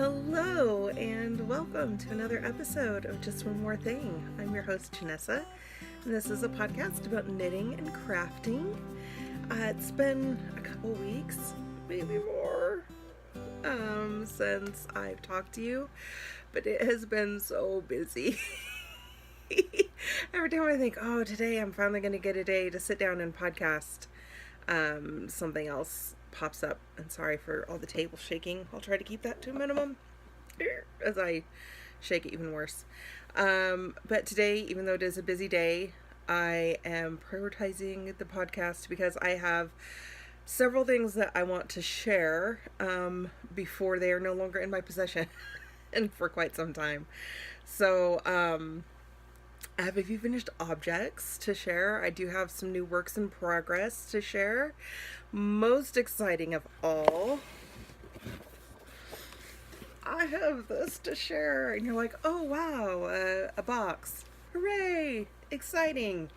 Hello and welcome to another episode of Just One More Thing. I'm your host Janessa, and this is a podcast about knitting and crafting. It's been a couple weeks, maybe more, since I've talked to you, but it has been so busy. Every time I think, oh, today I'm finally going to get a day to sit down and podcast, something else pops up. And sorry for all the table shaking. I'll try to keep that to a minimum as I shake it even worse. But today, even though it is a busy day, I am prioritizing the podcast because I have several things that I want to share before they are no longer in my possession and for quite some time. So I have a few finished objects to share. I do have some new works in progress to share. Most exciting of all, I have this to share. And you're like, oh wow, a box. Hooray! Exciting.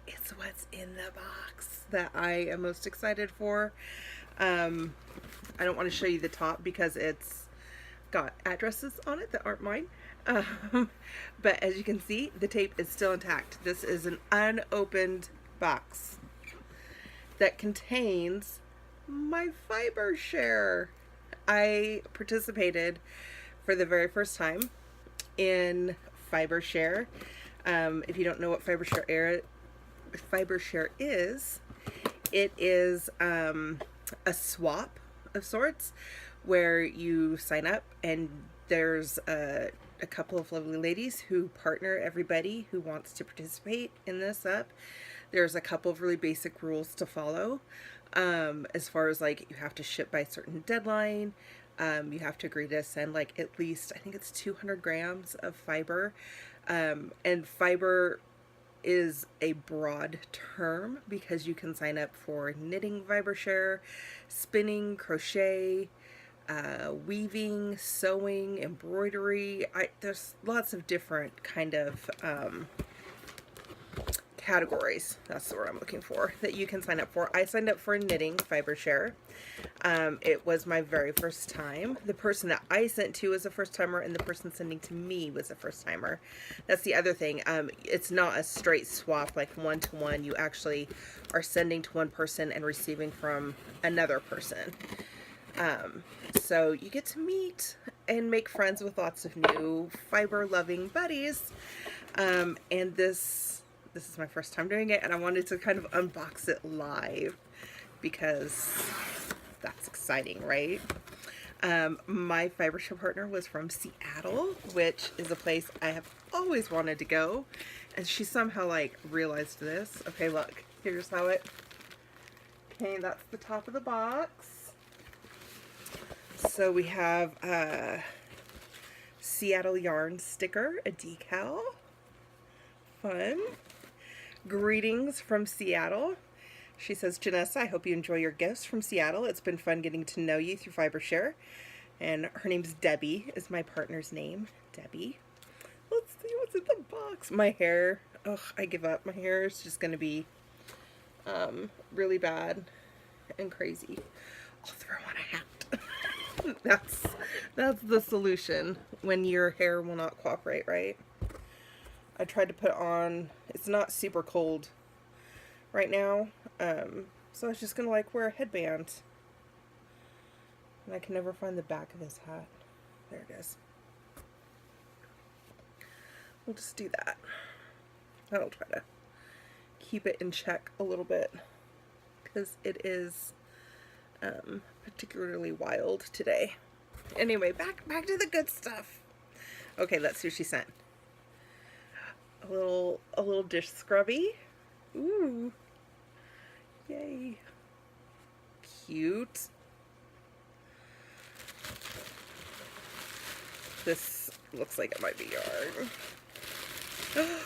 It's what's in the box that I am most excited for. I don't want to show you the top because it's got addresses on it that aren't mine. But as you can see, the tape is still intact. This is an unopened box that contains my Fibreshare. I participated for the very first time in Fibreshare. If you don't know what Fibreshare is, it is a swap of sorts where you sign up and there's a couple of lovely ladies who partner everybody who wants to participate in this up. There's a couple of really basic rules to follow, as far as like you have to ship by a certain deadline. You have to agree to send like at least, I think it's 200 grams of fiber. And fiber is a broad term because you can sign up for knitting Fibreshare, spinning, crochet, weaving, sewing, embroidery. There's lots of different kind of categories, that's the word I'm looking for, that you can sign up for. I signed up for knitting Fibreshare. It was my very first time. The person that I sent to was a first timer, and the person sending to me was a first timer. That's the other thing. It's not a straight swap like one-to-one. You actually are sending to one person and receiving from another person. So you get to meet and make friends with lots of new fiber-loving buddies. And this is my first time doing it, and I wanted to kind of unbox it live because that's exciting, right? My Fibreshare partner was from Seattle, which is a place I have always wanted to go, and she somehow like realized this. Okay, look, here's how it, okay, that's the top of the box. So we have a Seattle yarn sticker, a decal. Fun. Greetings from Seattle. She says, Janessa, I hope you enjoy your gifts from Seattle. It's been fun getting to know you through Fibreshare. And her name's Debbie, is my partner's name. Debbie. Let's see what's in the box. My hair. Ugh, I give up. My hair is just going to be really bad and crazy. I'll throw on a hat. That's the solution when your hair will not cooperate, right? I tried to put on, it's not super cold right now, so I was just gonna like wear a headband, and I can never find the back of this hat. There it is. We'll just do that. I'll try to keep it in check a little bit because it is particularly wild today. Anyway, back to the good stuff. Okay, let's see what she sent. A little dish scrubby. Ooh. Yay. Cute. This looks like it might be yarn. Oh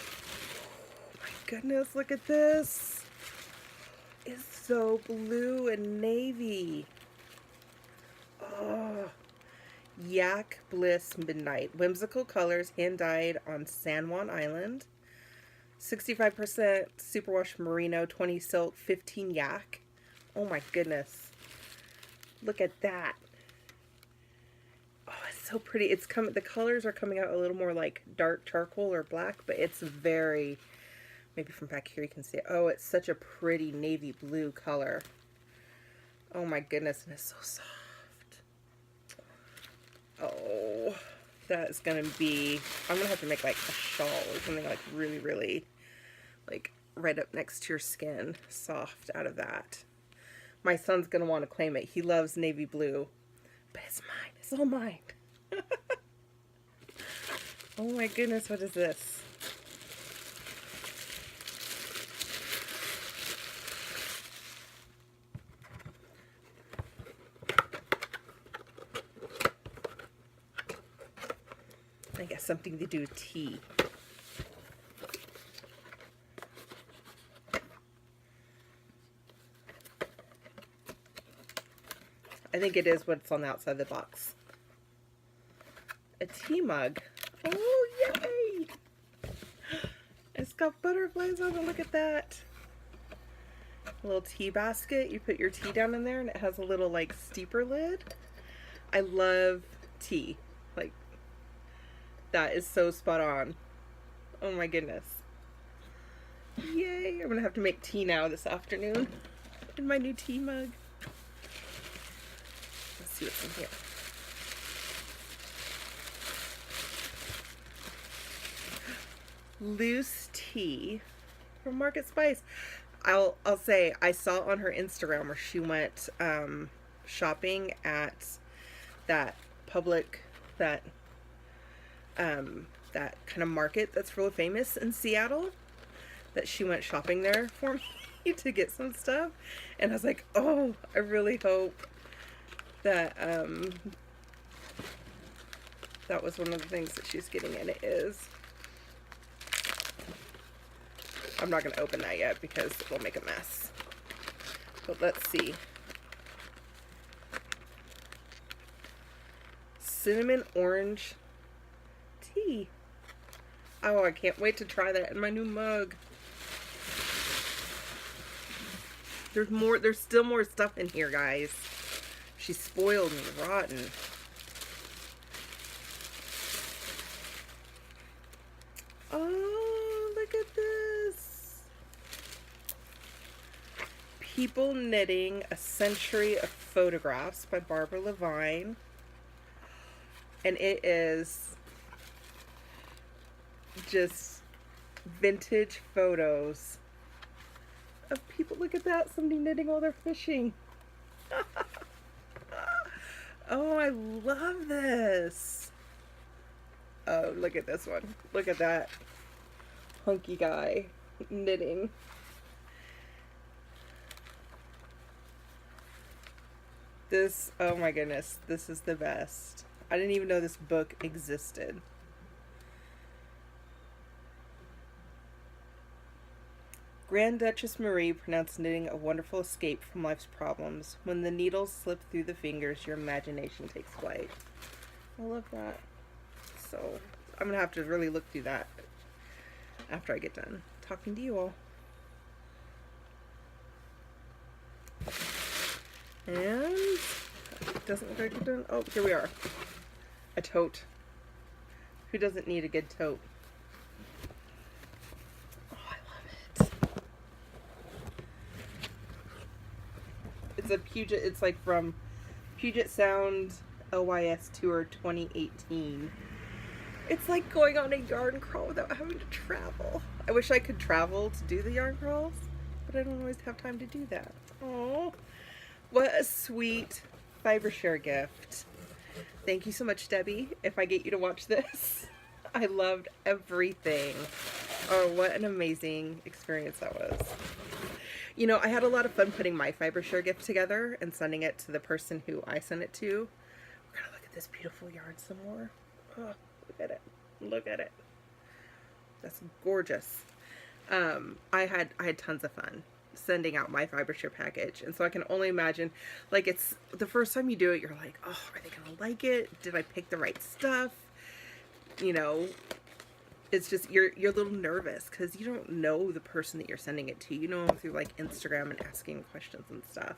my goodness, look at this. It's so blue and navy. Oh. Yak Bliss Midnight. Whimsical colors, hand-dyed on San Juan Island. 65% superwash merino, 20 silk, 15 yak. Oh my goodness. Look at that. Oh, it's so pretty. The colors are coming out a little more like dark charcoal or black, but it's very, maybe from back here you can see it. Oh, it's such a pretty navy blue color. Oh my goodness, and it's so soft. Oh, that is gonna be, I'm gonna have to make like a shawl or something like really, really like right up next to your skin, soft out of that. My son's gonna want to claim it. He loves navy blue, but it's mine. It's all mine. Oh my goodness, what is this? I guess something to do with tea. I think it is what's on the outside of the box. A tea mug. Oh, yay! It's got butterflies on it. Look at that. A little tea basket. You put your tea down in there and it has a little like steeper lid. I love tea. Like, that is so spot on. Oh my goodness. Yay! I'm gonna have to make tea now this afternoon in my new tea mug. Let's see what's in here. Loose tea from Market Spice. I'll say I saw on her Instagram where she went shopping at that that kind of market that's really famous in Seattle, that she went shopping there for me to get some stuff, and I was like, oh, I really hope that that was one of the things that she's getting, and it is. I'm not going to open that yet because it will make a mess. But let's see. Cinnamon orange tea. Oh, I can't wait to try that in my new mug. There's still more stuff in here, guys. She spoiled me rotten. Oh, look at this. People Knitting, A Century of Photographs by Barbara Levine. And it is just vintage photos of people. Look at that, somebody knitting while they're fishing. Oh, I love this. Oh, look at this one. Look at that hunky guy knitting. This, oh my goodness, this is the best. I didn't even know this book existed. Grand Duchess Marie pronounced knitting a wonderful escape from life's problems. When the needles slip through the fingers, your imagination takes flight. I love that. So, I'm going to have to really look through that after I get done talking to you all. And it doesn't look like we're done. Oh, here we are. A tote. Who doesn't need a good tote? Oh, I love it. It's a Puget, it's like from Puget Sound LYS Tour 2018. It's like going on a yarn crawl without having to travel. I wish I could travel to do the yarn crawls, but I don't always have time to do that. Oh, what a sweet Fibreshare gift. Thank you so much, Debbie, if I get you to watch this. I loved everything. Oh, what an amazing experience that was. You know, I had a lot of fun putting my Fibreshare gift together and sending it to the person who I sent it to. We're gonna look at this beautiful yarn some more. Oh, look at it. Look at it. That's gorgeous. I had tons of fun sending out my Fibreshare package, and so I can only imagine, like, it's the first time you do it, you're like, oh, are they gonna like it? Did I pick the right stuff? You know, it's just you're a little nervous because you don't know the person that you're sending it to. You know them through like Instagram and asking questions and stuff,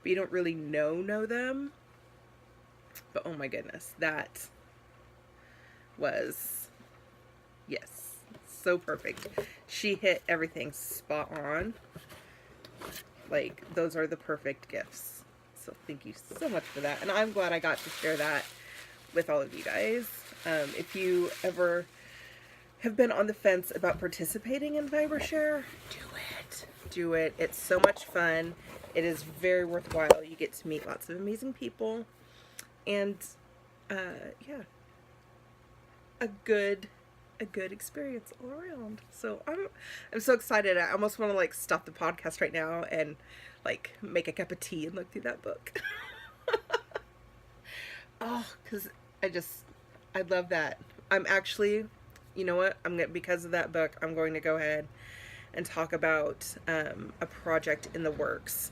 but you don't really know them. But oh my goodness, that was, yes, so perfect. She hit everything spot on. Like, those are the perfect gifts. So thank you so much for that. And I'm glad I got to share that with all of you guys. If you ever have been on the fence about participating in Fibreshare, do it. Do it. It's so much fun. It is very worthwhile. You get to meet lots of amazing people. And, yeah, a good experience all around. So I'm so excited. I almost want to like stop the podcast right now and like make a cup of tea and look through that book. Oh, because I love that. I'm actually, you know what? Because of that book, I'm going to go ahead and talk about a project in the works.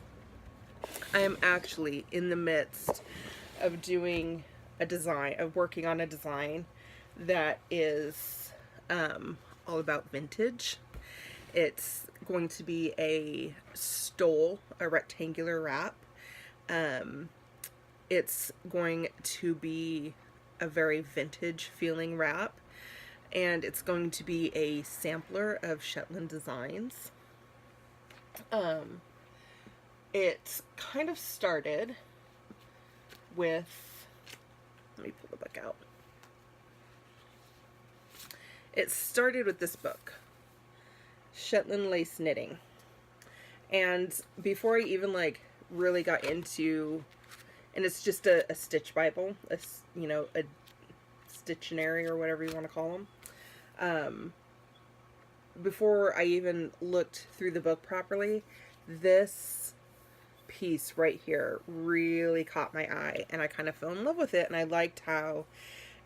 I am actually in the midst of doing working on a design that is all about vintage. It's going to be a rectangular wrap. It's going to be a very vintage feeling wrap, and it's going to be a sampler of Shetland designs. It kind of started with, let me pull the book out. It started with this book, Shetland Lace Knitting. And before I even like really got into, and it's just a stitch Bible, a Stittionary or whatever you want to call them. Before I even looked through the book properly, this piece right here really caught my eye, and I kind of fell in love with it, and I liked how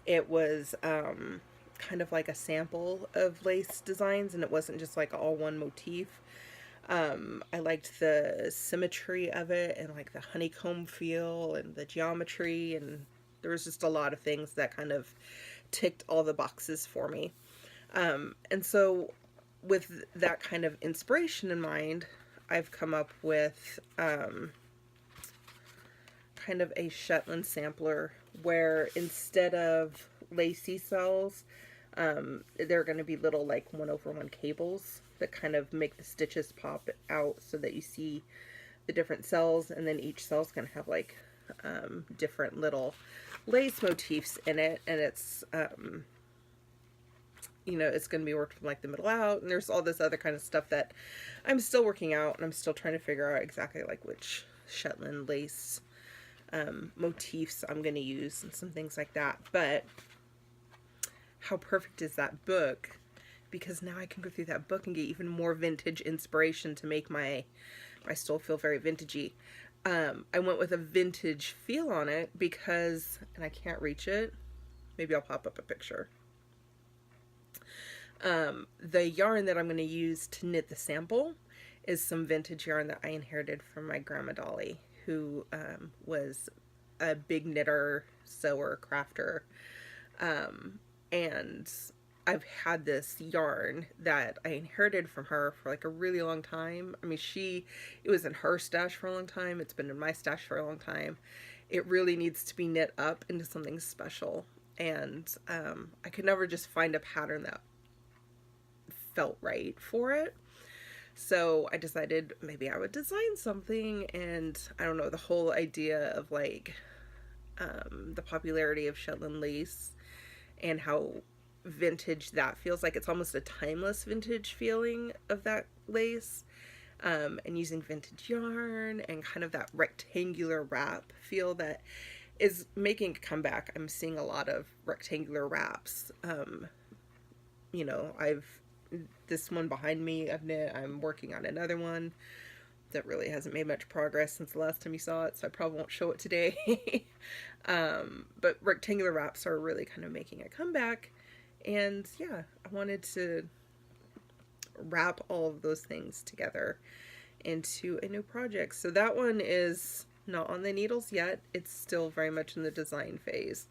it was kind of like a sample of lace designs, and it wasn't just like all one motif. I liked the symmetry of it, and like the honeycomb feel and the geometry, and there was just a lot of things that kind of ticked all the boxes for me. And so with that kind of inspiration in mind, I've come up with kind of a Shetland sampler where instead of lacy cells, they're going to be little like 1/1 cables that kind of make the stitches pop out so that you see the different cells, and then each cell's going to have like different little lace motifs in it, and it's it's going to be worked from like the middle out, and there's all this other kind of stuff that I'm still working out, and I'm still trying to figure out exactly like which Shetland lace motifs I'm going to use and some things like that. But how perfect is that book? Because now I can go through that book and get even more vintage inspiration to make my stole feel very vintagey. I went with a vintage feel on it because, and I can't reach it, maybe I'll pop up a picture. The yarn that I'm going to use to knit the sample is some vintage yarn that I inherited from my grandma Dolly, who was a big knitter, sewer, crafter. And I've had this yarn that I inherited from her for like a really long time. I mean, it was in her stash for a long time. It's been in my stash for a long time. It really needs to be knit up into something special. And I could never just find a pattern that felt right for it. So I decided maybe I would design something, and I don't know, the whole idea of like the popularity of Shetland lace and how vintage that feels, like it's almost a timeless vintage feeling of that lace, and using vintage yarn and kind of that rectangular wrap feel that is making a comeback. I'm seeing a lot of rectangular wraps. This one behind me I've knit. I'm working on another one that really hasn't made much progress since the last time you saw it, so I probably won't show it today. But rectangular wraps are really kind of making a comeback, and yeah, I wanted to wrap all of those things together into a new project. So that one is not on the needles yet. It's still very much in the design phase.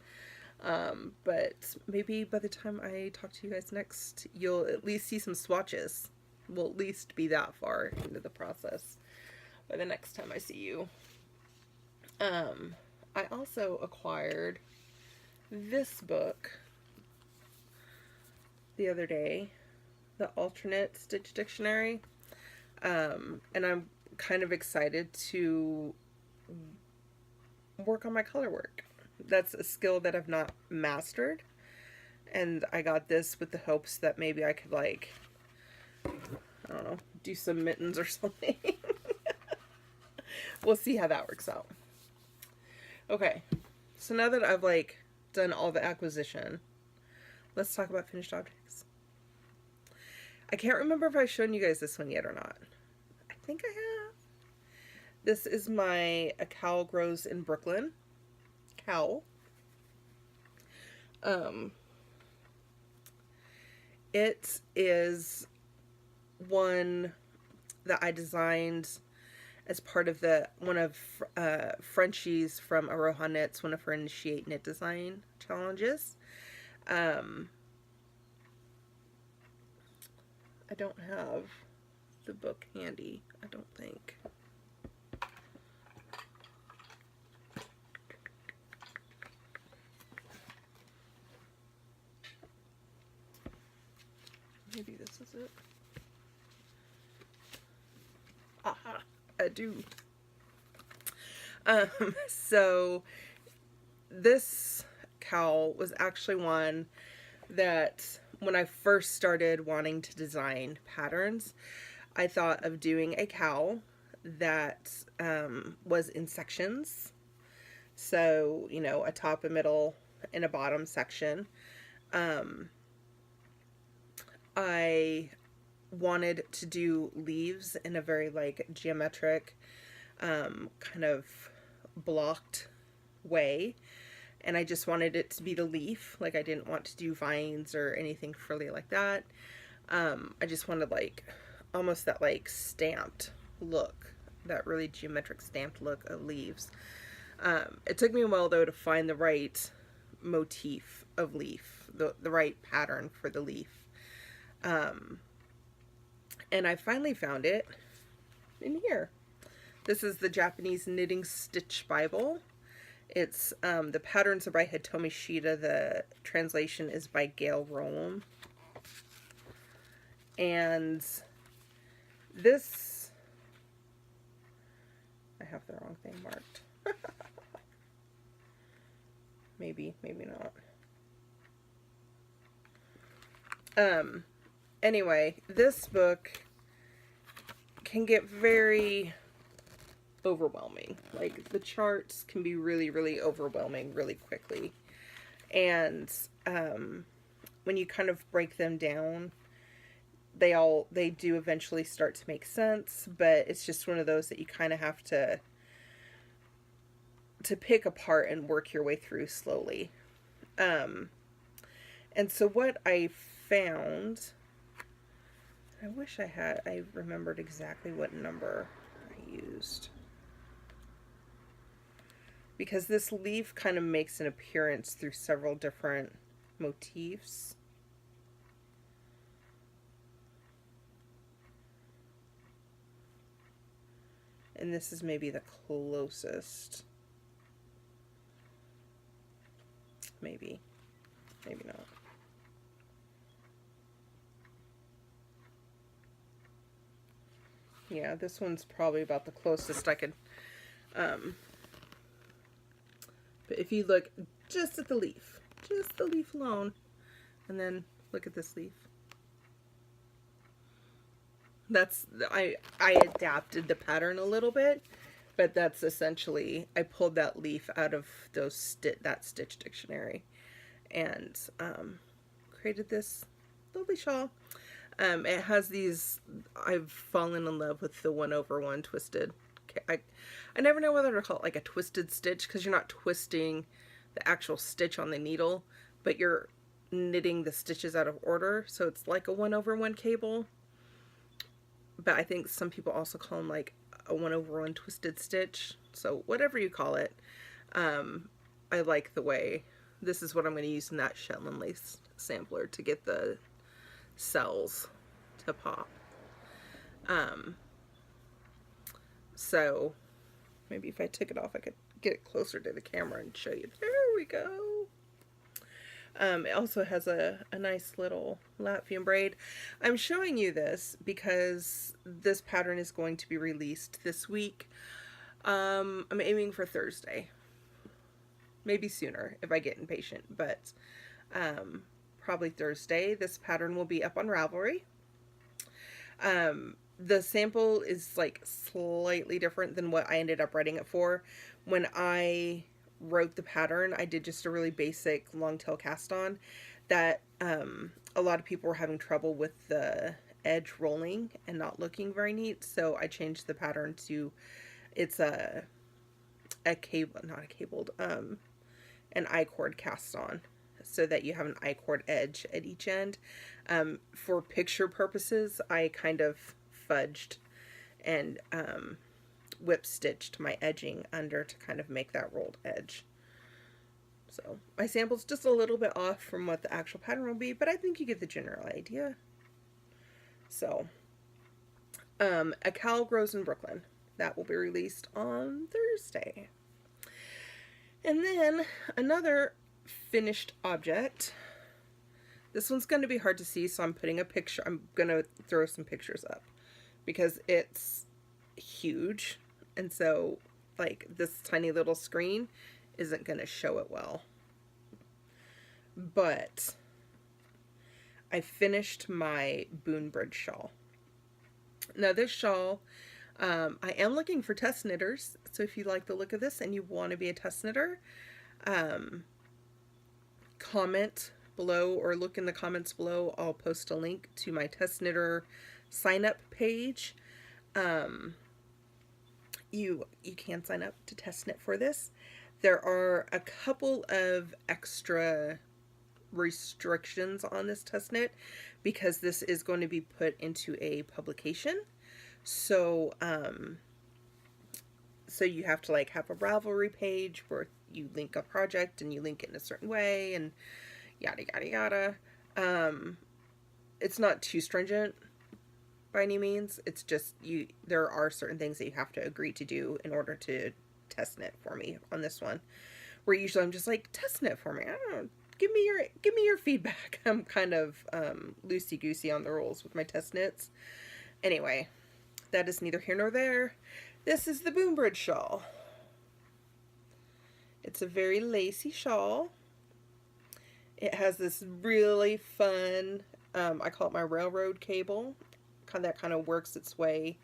But maybe by the time I talk to you guys next, you'll at least see some swatches. We'll at least be that far into the process by the next time I see you. I also acquired this book the other day, the alternate stitch dictionary, and I'm kind of excited to work on my color work. That's a skill that I've not mastered, and I got this with the hopes that maybe I could, like, I don't know, do some mittens or something. We'll see how that works out. Okay, so now that I've, like, done all the acquisition, let's talk about finished objects. I can't remember if I've shown you guys this one yet or not. I think I have. This is my A Cowl Grows in Brooklyn cowl. It is one that I designed as part of one of Frenchie's from Aroha Knits, one of her Initiate Knit Design challenges. I don't have the book handy, I don't think. Maybe this is it. Aha, I do. So this cowl was actually one that when I first started wanting to design patterns, I thought of doing a cowl that was in sections. So, you know, a top, a middle, and a bottom section. I wanted to do leaves in a very, like, geometric, kind of blocked way. And I just wanted it to be the leaf. Like, I didn't want to do vines or anything frilly like that. I just wanted, like, almost that, like, stamped look. That really geometric stamped look of leaves. It took me a while, though, to find the right motif of leaf. The right pattern for the leaf. And I finally found it in here. This is the Japanese Knitting Stitch Bible. It's, the patterns are by Hitomi Shida. The translation is by Gail Rollum. And this, I have the wrong thing marked. Maybe not. Anyway, this book can get very overwhelming. Like, the charts can be really, really overwhelming really quickly. And when you kind of break them down, they do eventually start to make sense, but it's just one of those that you kind of have to pick apart and work your way through slowly. And so what I found, I wish I remembered exactly what number I used. Because this leaf kind of makes an appearance through several different motifs. And this is maybe the closest. Maybe not. Yeah, this one's probably about the closest I could. But if you look just at the leaf alone, and then look at this leaf. I adapted the pattern a little bit, but that's essentially, I pulled that leaf out of that stitch dictionary and created this lovely shawl. It has these, I've fallen in love with the 1/1 twisted. I never know whether to call it like a twisted stitch, because you're not twisting the actual stitch on the needle, but you're knitting the stitches out of order, so it's like a 1/1 cable. But I think some people also call them like a 1/1 twisted stitch. So whatever you call it, I like the way, this is what I'm going to use in that Shetland lace sampler to get the cells to pop. So maybe if I took it off, I could get it closer to the camera and show you. There we go. It also has a nice little Latvian braid. I'm showing you this because this pattern is going to be released this week. I'm aiming for Thursday. Maybe sooner if I get impatient, but probably Thursday. This pattern will be up on Ravelry. The sample is like slightly different than what I ended up writing it for. When I wrote the pattern, I did just a really basic long tail cast on that a lot of people were having trouble with the edge rolling and not looking very neat. So I changed the pattern to, it's a cable, not a cabled, an I-cord cast on, so that you have an I-cord edge at each end. For picture purposes, I kind of fudged and whip stitched my edging under to kind of make that rolled edge. So my sample's just a little bit off from what the actual pattern will be, but I think you get the general idea. So A Cow Grows in Brooklyn. That will be released on Thursday. And then another finished object. This one's going to be hard to see, so I'm putting a picture. I'm going to throw some pictures up because it's huge. And so, like, this tiny little screen isn't going to show it well. But I finished my Boonbridge shawl. Now, this shawl, I am looking for test knitters. So if you like the look of this and you want to be a test knitter, comment below or look in the comments below. I'll post a link to my test knitter sign up page. You can sign up to test knit for this. There are a couple of extra restrictions on this test knit because this is going to be put into a publication. So so you have to like have a Ravelry page where you link a project and you link it in a certain way and yada yada yada. It's not too stringent by any means. It's just there are certain things that you have to agree to do in order to test knit for me on this one. Where usually I'm just like, test knit for me. I don't know. Give me your feedback. I'm kind of loosey goosey on the rules with my test knits. Anyway, that is neither here nor there. This is the Boonbridge shawl. It's a very lacy shawl. It has this really fun, I call it my railroad cable, that kind of works its way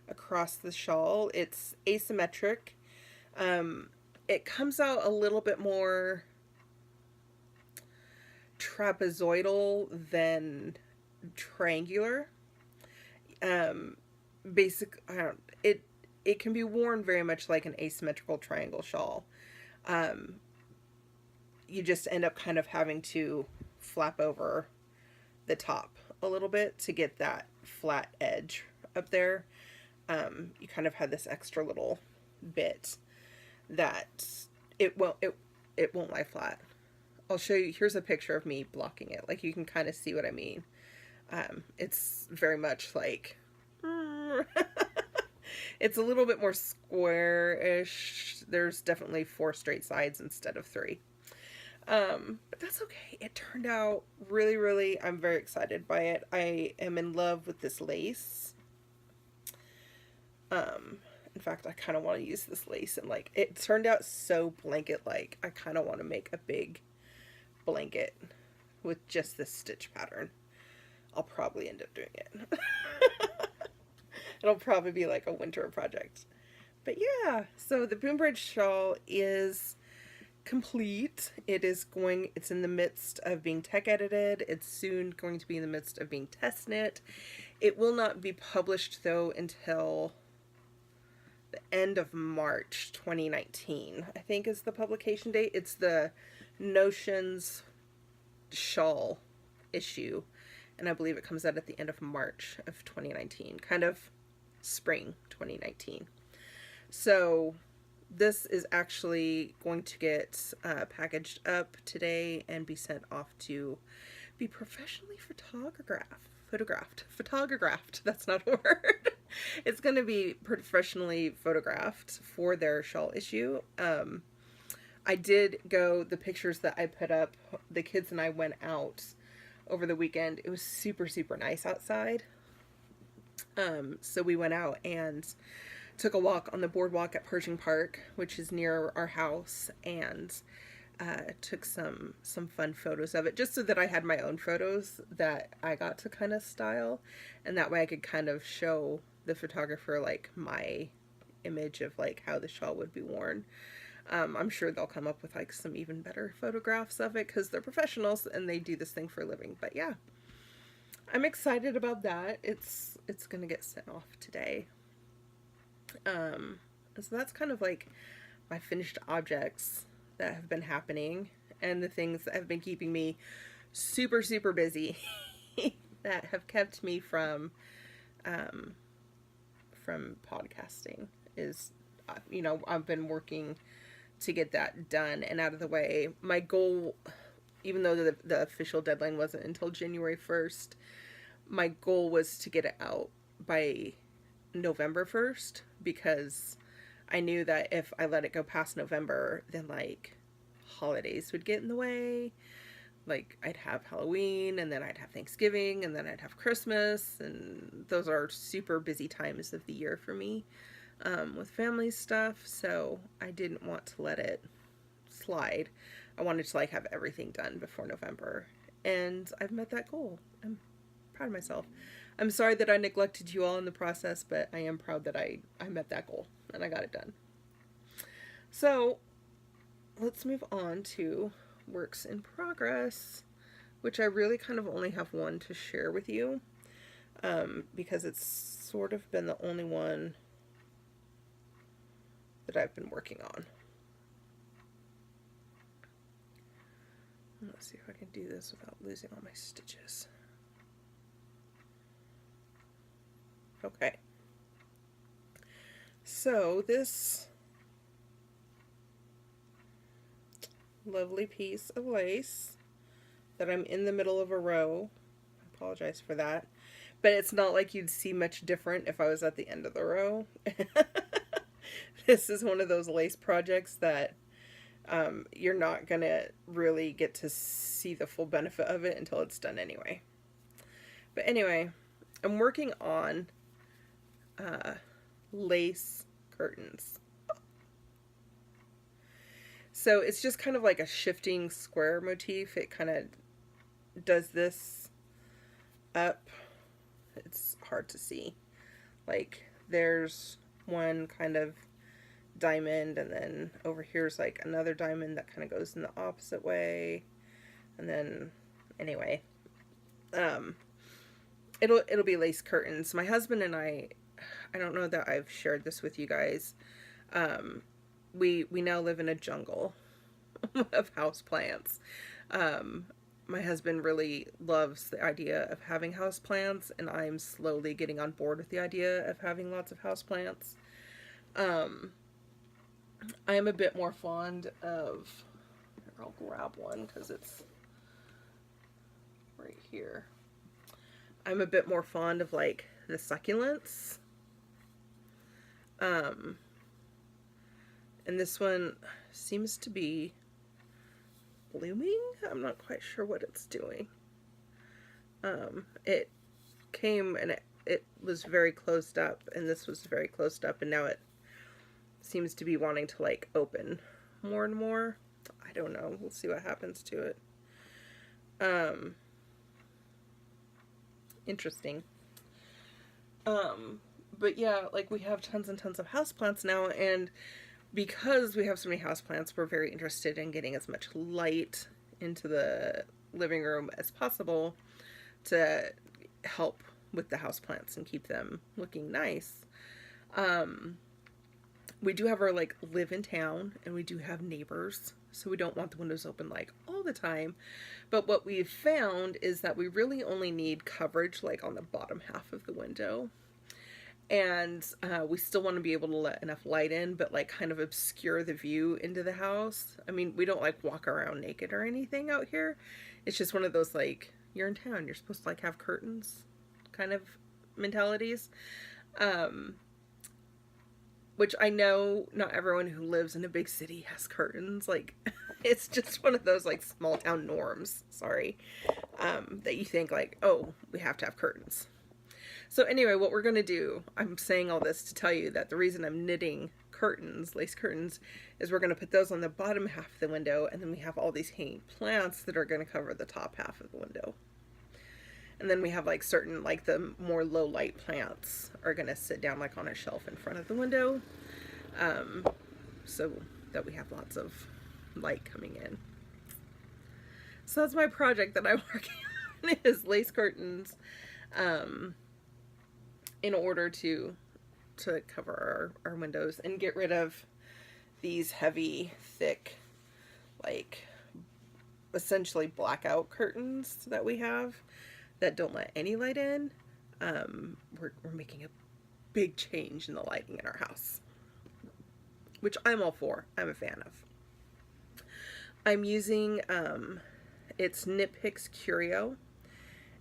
across the shawl. It's asymmetric. It comes out a little bit more trapezoidal than triangular. It can be worn very much like an asymmetrical triangle shawl. You just end up kind of having to flap over the top a little bit to get that flat edge up there. You kind of have this extra little bit that it won't lie flat. I'll show you. Here's a picture of me blocking it. Like, you can kind of see what I mean. It's very much like it's a little bit more square-ish. There's definitely 4 straight sides instead of 3. But that's okay. It turned out really, really, I'm very excited by it. I am in love with this lace. In fact, I kind of want to use this lace, and like, it turned out so blanket-like. I kind of want to make a big blanket with just this stitch pattern. I'll probably end up doing it. It'll probably be like a winter project. But yeah, so the Boonbridge shawl is complete. It's in the midst of being tech edited. It's soon going to be in the midst of being test knit. It will not be published though until the end of March 2019, I think is the publication date. It's the Notions shawl issue, and I believe it comes out at the end of March of 2019, kind of spring 2019. So this is actually going to get packaged up today and be sent off to be professionally photographed. That's not a word. It's going to be professionally photographed for their shawl issue. I did go, the pictures that I put up, the kids and I went out over the weekend. It was super, super nice outside. So we went out and took a walk on the boardwalk at Pershing Park, which is near our house, and took some fun photos of it, just so that I had my own photos that I got to kind of style, and that way I could kind of show the photographer like my image of like how the shawl would be worn. I'm sure they'll come up with like some even better photographs of it because they're professionals and they do this thing for a living. But yeah, I'm excited about that. It's gonna get sent off today. So that's kind of like my finished objects that have been happening and the things that have been keeping me super, super busy that have kept me from podcasting is, I've been working to get that done and out of the way. My goal, even though the official deadline wasn't until January 1st, my goal was to get it out by November 1st, because I knew that if I let it go past November, then like holidays would get in the way. Like I'd have Halloween, and then I'd have Thanksgiving, and then I'd have Christmas, and those are super busy times of the year for me, with family stuff. So I didn't want to let it slide. I wanted to like have everything done before November, and I've met that goal. I'm proud of myself. I'm sorry that I neglected you all in the process, but I am proud that I met that goal and I got it done. So let's move on to works in progress, which I really kind of only have one to share with you, because it's sort of been the only one that I've been working on. Let's see if I can do this without losing all my stitches. Okay. So this lovely piece of lace that I'm in the middle of a row, I apologize for that, but it's not like you'd see much different if I was at the end of the row. This is one of those lace projects that you're not gonna really get to see the full benefit of it until it's done anyway. But anyway, I'm working on lace curtains. So it's just kind of like a shifting square motif. It kind of does this up. It's hard to see. Like there's one kind of diamond, and then over here's like another diamond that kind of goes in the opposite way. And then anyway, it'll be lace curtains. My husband and I don't know that I've shared this with you guys. We now live in a jungle of houseplants. My husband really loves the idea of having houseplants, and I'm slowly getting on board with the idea of having lots of houseplants. I am a bit more fond of, I'll grab one because it's right here. I'm a bit more fond of like the succulents. And this one seems to be blooming. I'm not quite sure what it's doing. It came and it was very closed up, and this was very closed up, and now it seems to be wanting to like open more and more. I don't know. We'll see what happens to it. Interesting. But yeah, like we have tons and tons of houseplants now, and because we have so many houseplants, we're very interested in getting as much light into the living room as possible to help with the houseplants and keep them looking nice. We do have our like live in town, and we do have neighbors, so we don't want the windows open like all the time. But what we've found is that we really only need coverage like on the bottom half of the window. And we still want to be able to let enough light in, but like kind of obscure the view into the house. I mean, we don't like walk around naked or anything out here. It's just one of those like, you're in town, you're supposed to like have curtains kind of mentalities. which I know not everyone who lives in a big city has curtains. Like, it's just one of those like small town norms, sorry, that you think like, oh, we have to have curtains. So anyway, what we're going to do, I'm saying all this to tell you that the reason I'm knitting curtains, lace curtains, is we're going to put those on the bottom half of the window, and then we have all these hanging plants that are going to cover the top half of the window. And then we have like certain, like the more low light plants are going to sit down like on a shelf in front of the window, so that we have lots of light coming in. So that's my project that I'm working on, is lace curtains, in order to cover our windows and get rid of these heavy, thick, like essentially blackout curtains that we have that don't let any light in. We're making a big change in the lighting in our house, which I'm all for. I'm a fan of. I'm using, it's Knit Picks Curio.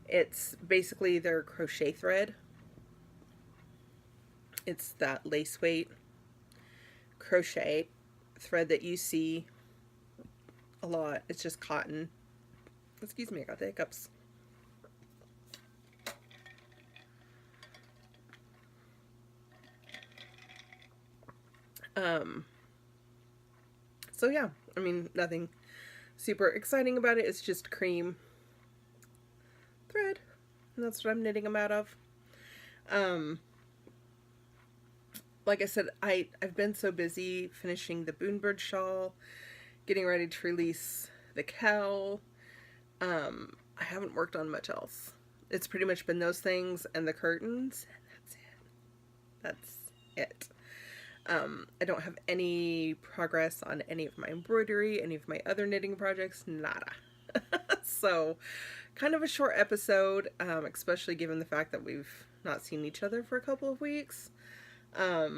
It's basically their crochet thread. It's that lace weight crochet thread that you see a lot. It's just cotton. Excuse me, I got the hiccups. So yeah, I mean, nothing super exciting about it. It's just cream thread, and that's what I'm knitting them out of. Like I said, I've been so busy finishing the Boonbird shawl, getting ready to release the cowl. I haven't worked on much else. It's pretty much been those things and the curtains, and that's it. I don't have any progress on any of my embroidery, any of my other knitting projects, nada. So, kind of a short episode, especially given the fact that we've not seen each other for a couple of weeks. I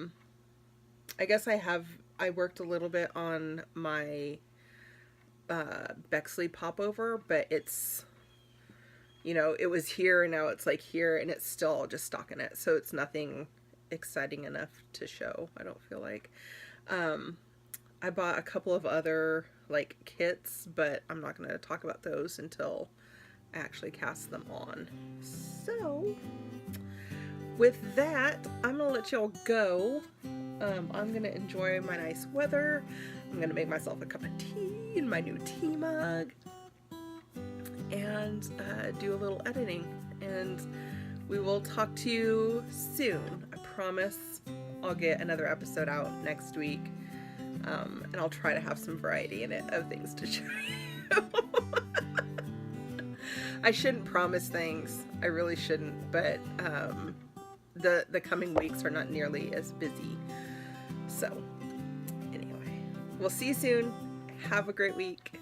guess I worked a little bit on my Bexley popover, but it's, you know, it was here and now it's like here, and it's still just stocking it, so it's nothing exciting enough to show, I don't feel like. I bought a couple of other like kits, but I'm not going to talk about those until I actually cast them on. So with that, I'm going to let y'all go. I'm going to enjoy my nice weather. I'm going to make myself a cup of tea in my new tea mug, and do a little editing, and we will talk to you soon. I promise I'll get another episode out next week, and I'll try to have some variety in it of things to show you. I shouldn't promise things. I really shouldn't, but the coming weeks are not nearly as busy. So anyway, we'll see you soon. Have a great week.